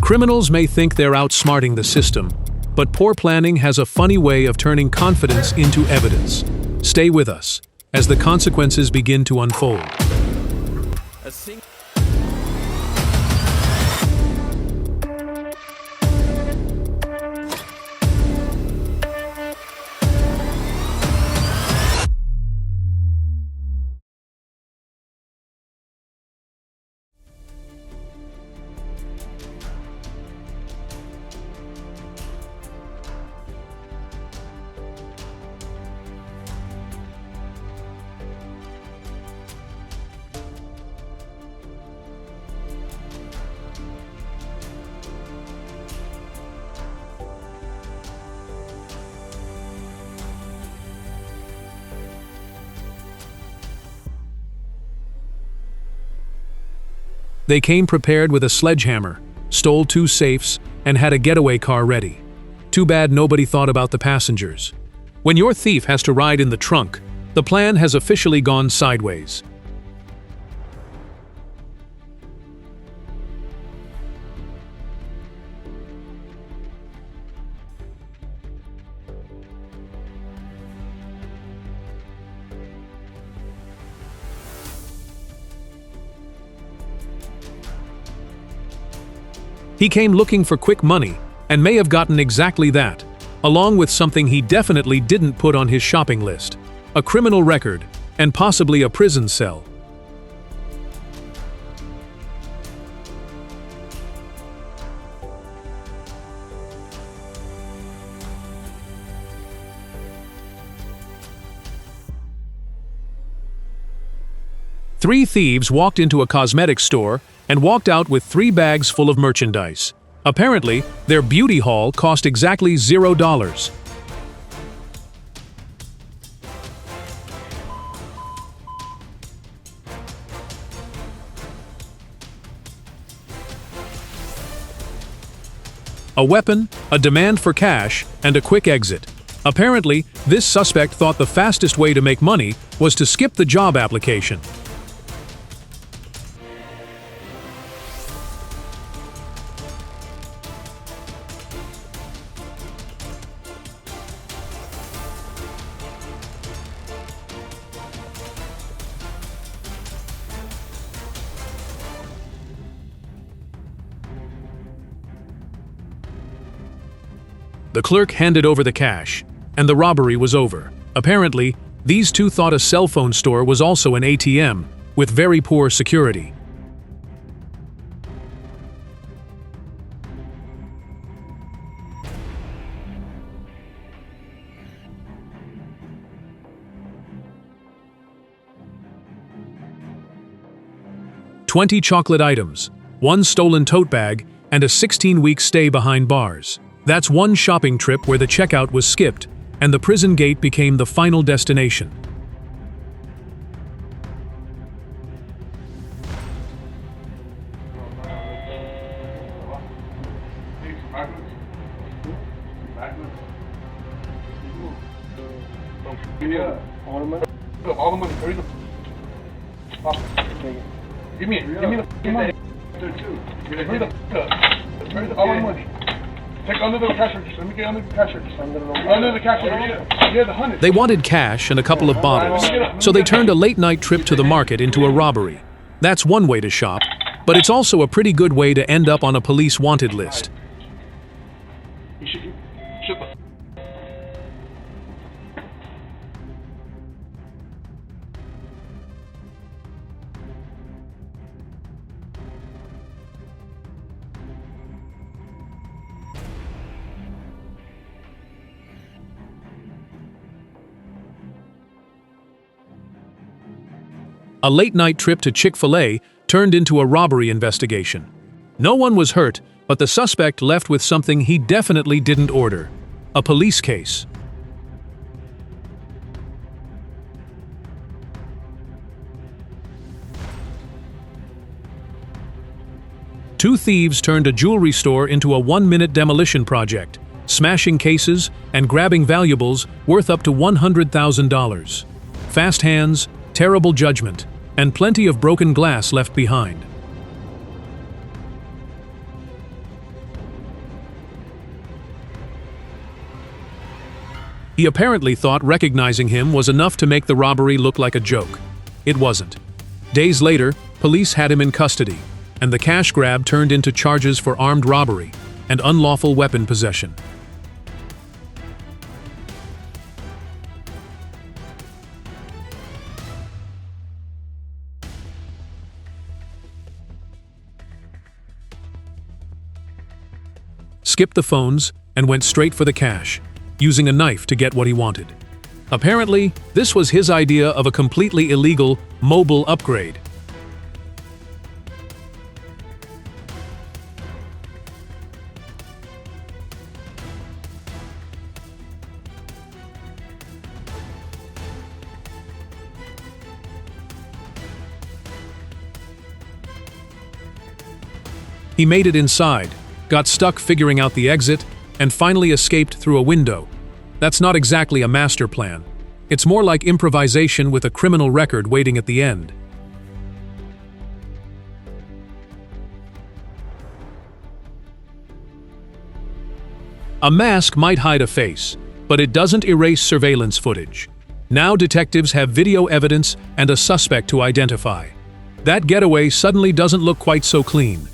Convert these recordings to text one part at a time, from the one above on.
Criminals may think they're outsmarting the system, but poor planning has a funny way of turning confidence into evidence. Stay with us as the consequences begin to unfold. They came prepared with a sledgehammer, stole 2 safes, and had a getaway car ready. Too bad nobody thought about the passengers. When your thief has to ride in the trunk, the plan has officially gone sideways. He came looking for quick money, and may have gotten exactly that, along with something he definitely didn't put on his shopping list: a criminal record, and possibly a prison cell. Three thieves walked into a cosmetics store and walked out with 3 bags full of merchandise. Apparently, their beauty haul cost exactly $0. A weapon, a demand for cash, and a quick exit. Apparently, this suspect thought the fastest way to make money was to skip the job application. The clerk handed over the cash, and the robbery was over. Apparently, these two thought a cell phone store was also an ATM, with very poor security. $20 chocolate items, 1 stolen tote bag, and a 16-week stay behind bars. That's 1 shopping trip where the checkout was skipped, and the prison gate became the final destination. All the money. Give me the money. Hurry all the money. Take under the cash register. Let me get under the cash register. Under the cash register. Yeah, the 100. They wanted cash and a couple of bottles, so they turned a late-night trip to the market into a robbery. That's one way to shop, but it's also a pretty good way to end up on a police wanted list. A late-night trip to Chick-fil-A turned into a robbery investigation. No one was hurt, but the suspect left with something he definitely didn't order: a police case. Two thieves turned a jewelry store into a 1-minute demolition project, smashing cases and grabbing valuables worth up to $100,000. Fast hands, terrible judgment, and plenty of broken glass left behind. He apparently thought recognizing him was enough to make the robbery look like a joke. It wasn't. Days later, police had him in custody, and the cash grab turned into charges for armed robbery and unlawful weapon possession. Skipped the phones and went straight for the cash, using a knife to get what he wanted. Apparently, this was his idea of a completely illegal mobile upgrade. He made it inside, got stuck figuring out the exit, and finally escaped through a window. That's not exactly a master plan. It's more like improvisation with a criminal record waiting at the end. A mask might hide a face, but it doesn't erase surveillance footage. Now detectives have video evidence and a suspect to identify. That getaway suddenly doesn't look quite so clean.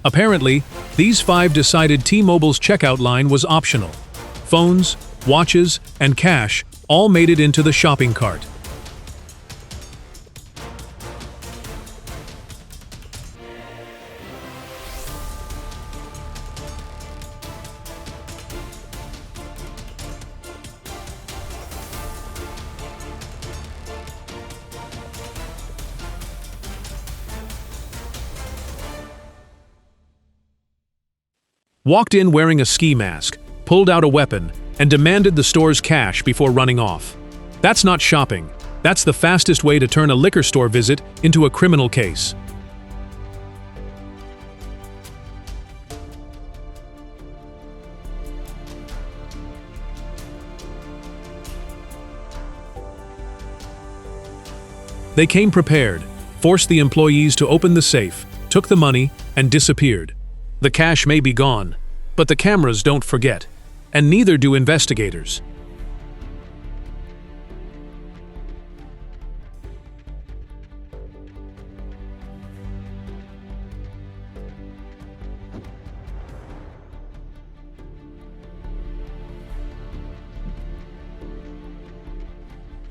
Apparently, these five decided T-Mobile's checkout line was optional. Phones, watches, and cash all made it into the shopping cart. Walked in wearing a ski mask, pulled out a weapon, and demanded the store's cash before running off. That's not shopping. That's the fastest way to turn a liquor store visit into a criminal case. They came prepared, forced the employees to open the safe, took the money, and disappeared. The cash may be gone, but the cameras don't forget, and neither do investigators.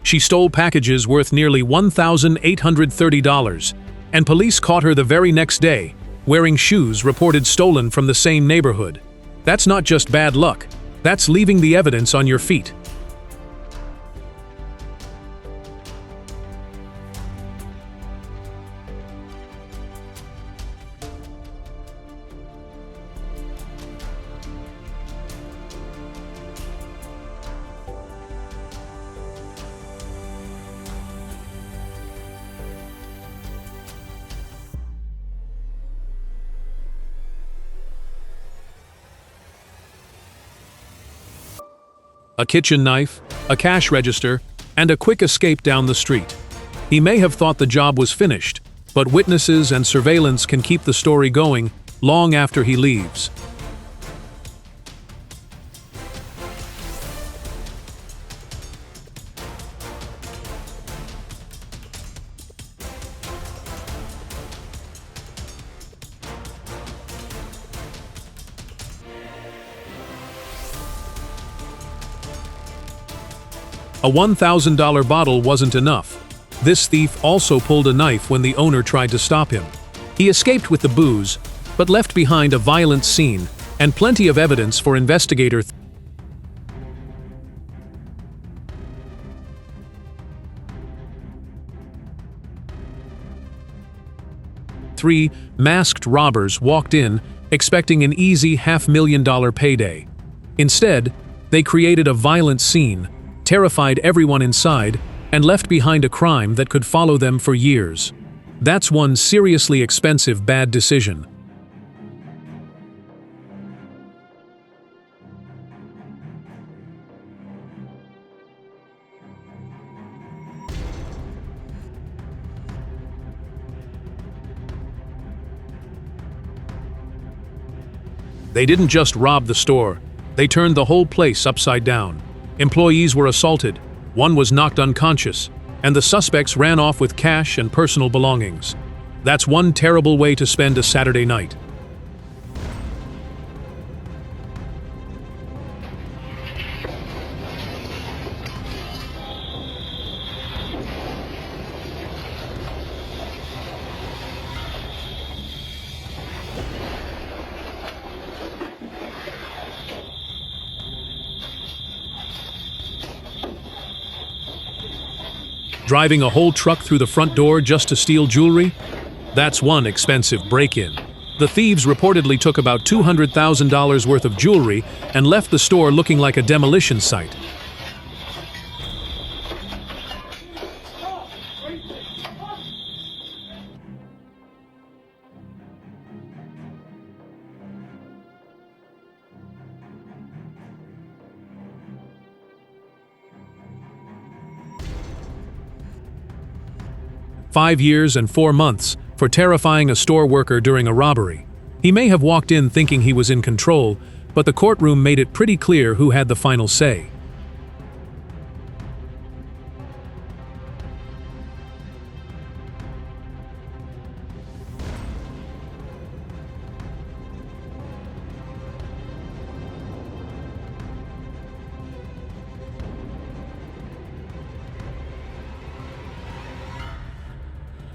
She stole packages worth nearly $1,830, and police caught her the very next day, wearing shoes reported stolen from the same neighborhood. That's not just bad luck, that's leaving the evidence on your feet. A kitchen knife, a cash register, and a quick escape down the street. He may have thought the job was finished, but witnesses and surveillance can keep the story going long after he leaves. A $1,000 bottle wasn't enough. This thief also pulled a knife when the owner tried to stop him. He escaped with the booze, but but left behind a violent scene and plenty of evidence for investigator 3 masked robbers walked in, expecting an easy $500,000 payday. Instead, they created a violent scene, terrified everyone inside, and left behind a crime that could follow them for years. That's one seriously expensive bad decision. They didn't just rob the store, they turned the whole place upside down. Employees were assaulted, one was knocked unconscious, and the suspects ran off with cash and personal belongings. That's one terrible way to spend a Saturday night. Driving a whole truck through the front door just to steal jewelry? That's one expensive break-in. The thieves reportedly took about $200,000 worth of jewelry and left the store looking like a demolition site. $5 years and 4 months for terrifying a store worker during a robbery. He may have walked in thinking he was in control, but the courtroom made it pretty clear who had the final say.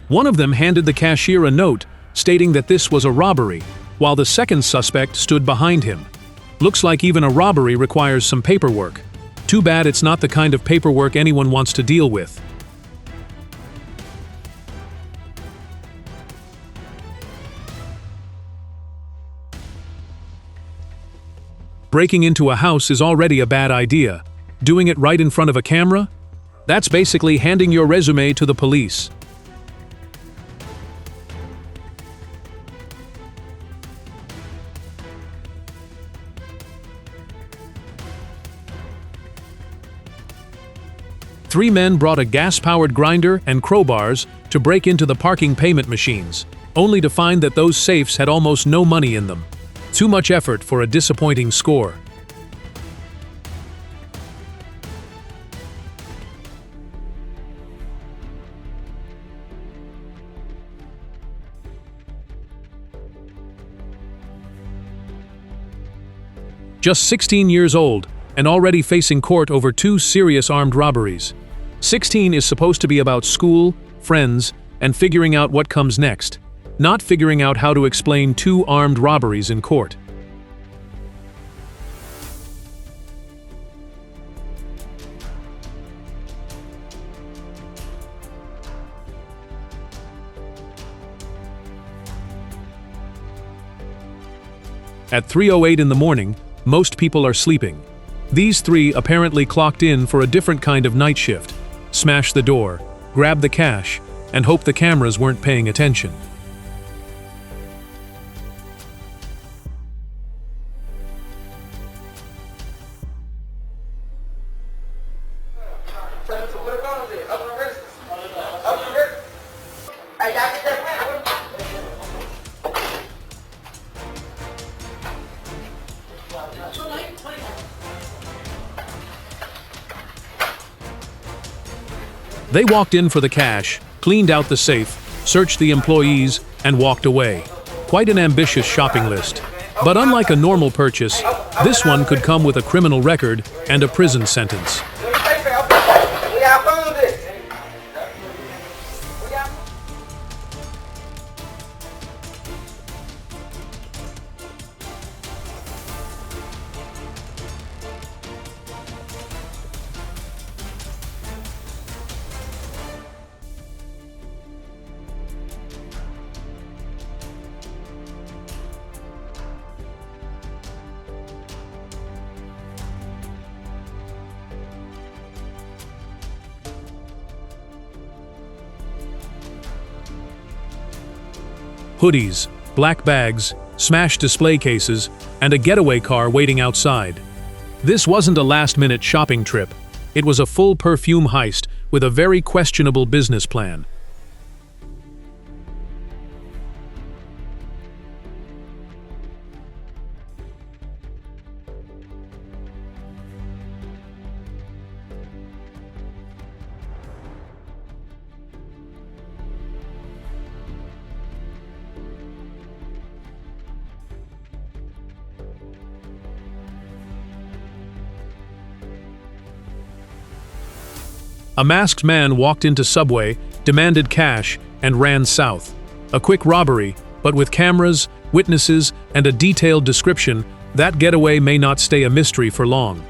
One of them handed the cashier a note stating that this was a robbery, while the second suspect stood behind him. Looks like even a robbery requires some paperwork. Too bad it's not the kind of paperwork anyone wants to deal with. Breaking into a house is already a bad idea. Doing it right in front of a camera? That's basically handing your resume to the police. Three men brought a gas-powered grinder and crowbars to break into the parking payment machines, only to find that those safes had almost no money in them. Too much effort for a disappointing score. Just 16 years old and already facing court over 2 serious armed robberies. 16 is supposed to be about school, friends, and figuring out what comes next, not figuring out how to explain 2 armed robberies in court. At 3:08 in the morning, most people are sleeping. These 3 apparently clocked in for a different kind of night shift, smash the door, grab the cash, and hope the cameras weren't paying attention. They walked in for the cash, cleaned out the safe, searched the employees, and walked away. Quite an ambitious shopping list. But unlike a normal purchase, this one could come with a criminal record and a prison sentence. hoodies, black bags, smashed display cases, and a getaway car waiting outside. This wasn't a last-minute shopping trip. It was a full perfume heist with a very questionable business plan. A masked man walked into Subway, demanded cash, and ran south. A quick robbery, but with cameras, witnesses, and a detailed description, that getaway may not stay a mystery for long.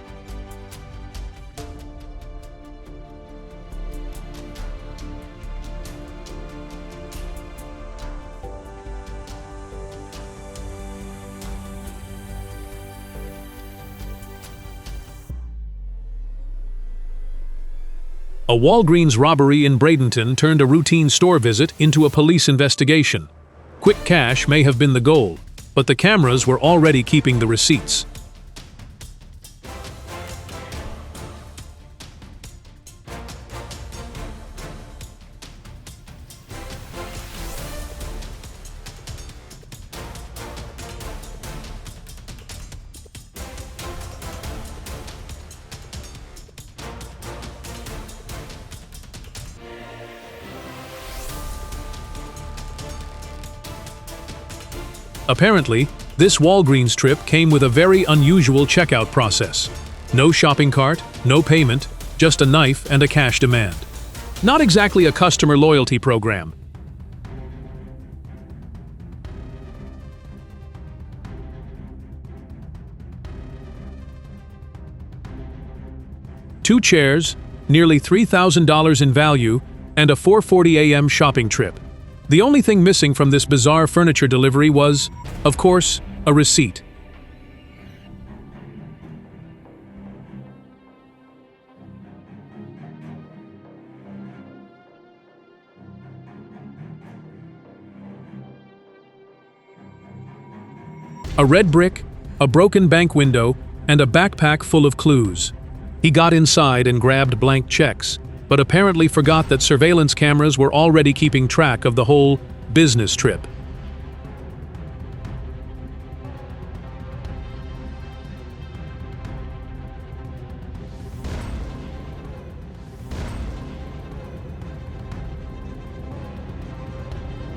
A Walgreens robbery in Bradenton turned a routine store visit into a police investigation. Quick cash may have been the goal, but the cameras were already keeping the receipts. Apparently, this Walgreens trip came with a very unusual checkout process. No shopping cart, no payment, just a knife and a cash demand. Not exactly a customer loyalty program. Two chairs, nearly $3,000 in value, and a 4:40 a.m. shopping trip. The only thing missing from this bizarre furniture delivery was, of course, a receipt. A red brick, a broken bank window, and a backpack full of clues. He got inside and grabbed blank checks, but apparently forgot that surveillance cameras were already keeping track of the whole business trip.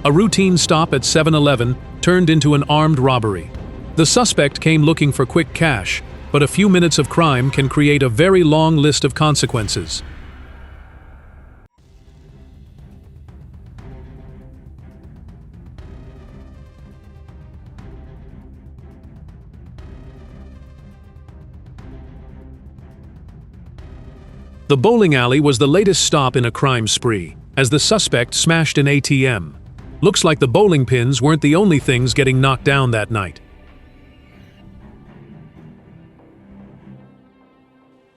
A routine stop at 7-Eleven turned into an armed robbery. The suspect came looking for quick cash, but a few minutes of crime can create a very long list of consequences. The bowling alley was the latest stop in a crime spree, as the suspect smashed an ATM. Looks like the bowling pins weren't the only things getting knocked down that night.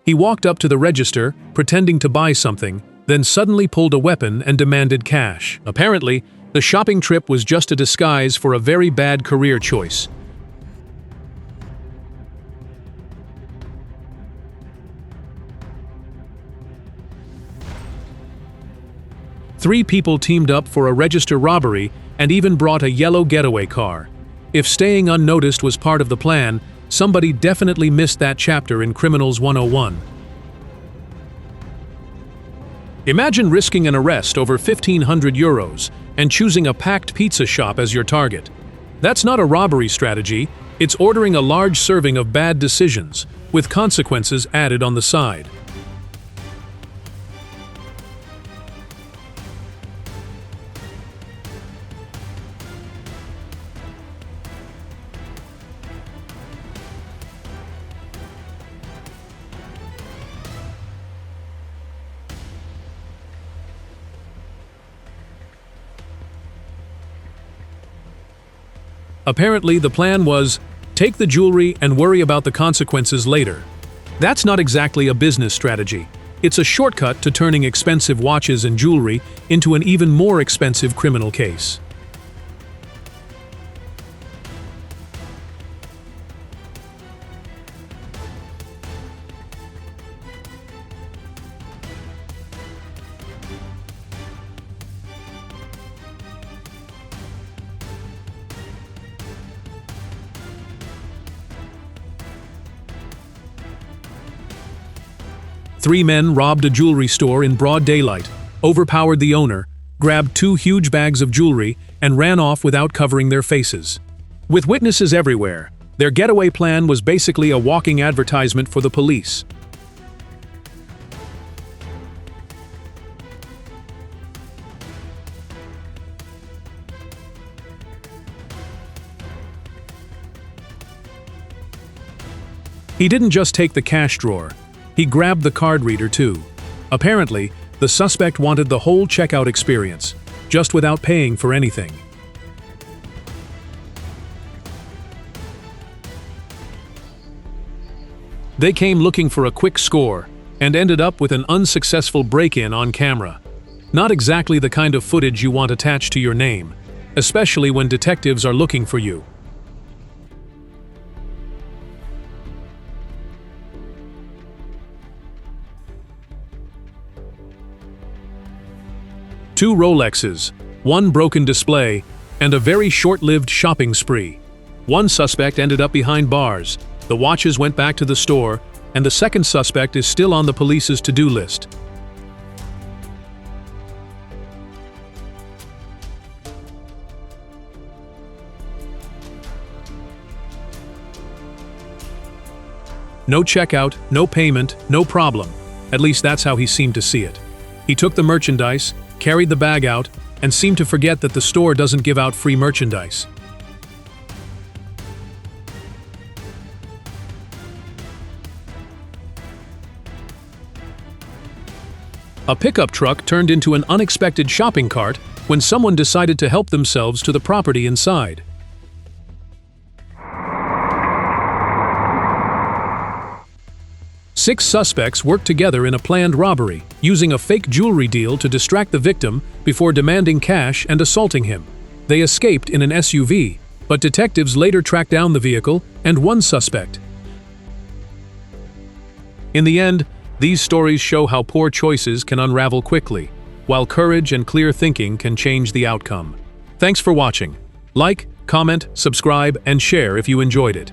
He walked up to the register, pretending to buy something, then suddenly pulled a weapon and demanded cash. Apparently, the shopping trip was just a disguise for a very bad career choice. Three people teamed up for a register robbery and even brought a yellow getaway car. If staying unnoticed was part of the plan, somebody definitely missed that chapter in Criminals 101. Imagine risking an arrest over 1,500 euros and choosing a packed pizza shop as your target. That's not a robbery strategy, it's ordering a large serving of bad decisions, with consequences added on the side. Apparently, the plan was, take the jewelry and worry about the consequences later. That's not exactly a business strategy. It's a shortcut to turning expensive watches and jewelry into an even more expensive criminal case. 3 men robbed a jewelry store in broad daylight, overpowered the owner, grabbed 2 huge bags of jewelry, and ran off without covering their faces. With witnesses everywhere, their getaway plan was basically a walking advertisement for the police. He didn't just take the cash drawer, he grabbed the card reader too. Apparently, the suspect wanted the whole checkout experience, just without paying for anything. They came looking for a quick score and ended up with an unsuccessful break-in on camera. Not exactly the kind of footage you want attached to your name, especially when detectives are looking for you. Two Rolexes, 1 broken display, and a very short-lived shopping spree. One suspect ended up behind bars, the watches went back to the store, and the second suspect is still on the police's to-do list. No checkout, no payment, no problem. At least that's how he seemed to see it. He took the merchandise, carried the bag out, and seemed to forget that the store doesn't give out free merchandise. A pickup truck turned into an unexpected shopping cart when someone decided to help themselves to the property inside. Six suspects worked together in a planned robbery, using a fake jewelry deal to distract the victim before demanding cash and assaulting him. They escaped in an SUV, but detectives later tracked down the vehicle and one suspect. In the end, these stories show how poor choices can unravel quickly, while courage and clear thinking can change the outcome. Thanks for watching. Like, comment, subscribe, and share if you enjoyed it.